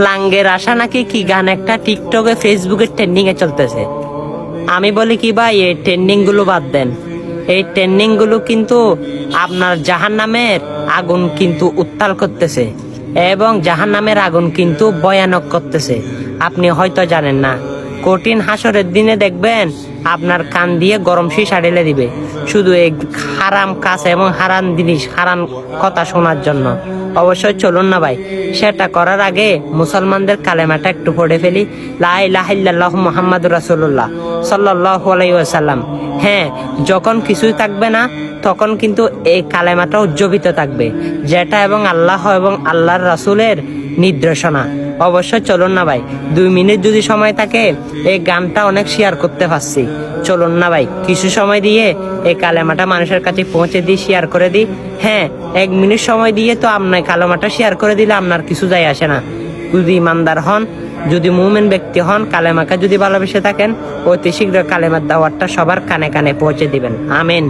লাঙ্গের আশা নাকি কি গান একটা টিকটকে ফেসবুকে ট্রেন্ডিং এ চলতেছে। আমি বলি কি ভাই, এই ট্রেন্ডিং গুলো বাদ দেন। এই ট্রেন্ডিং গুলো কিন্তু আপনার জাহান্নামের আগুন কিন্তু উত্তাল করতেছে এবং জাহান্নামের আগুন কিন্তু ভয়ানক করতেছে। আপনি হয়তো জানেন না, কঠিন হাসরের দিনে দেখবেন আপনার কান দিয়ে গরম সীসা ঢেলে দিবে, শুধু এই হারাম কাজ এবং হারাম জিনিস, হারাম কথা শোনার জন্য। অবশ্যই চলুন না ভাই, সেটা করার আগে মুসলমানদের কালেমাটা একটু পড়ে ফেলি, লা ইলাহা ইল্লাল্লাহু মুহাম্মাদুর রাসূলুল্লাহ সাল্লাল্লাহু আলাইহি ওয়াসাল্লাম। হ্যাঁ, যখন কিছুই থাকবে না তখন কিন্তু এই কালেমাটা উজ্জীবিত থাকবে, যেটা এবং আল্লাহ এবং আল্লাহর রাসূলের নির্দেশনা। অবশ্যই চলুন না ভাই, 2 মিনিট যদি সময় থাকে এই গানটা অনেক শেয়ার করতে পারছি। চলুন না ভাই, কিছু সময় দিয়ে এই কালেমাটা মানুষের কাছে পৌঁছে দিই, শেয়ার করে দিই। হ্যাঁ, 1 মিনিট সময় দিয়ে তো আপনার কালেমাটা শেয়ার করে দিলে আপনার কিছু যায় আসে না। যদি ইমানদার হন, যদি মুমিন ব্যক্তি হন, কালেমাকে যদি ভালোবেসে থাকেন, অতি শীঘ্র কালেমার দাওয়াতটা সবার কানে কানে পৌঁছে দিবেন। আমিন।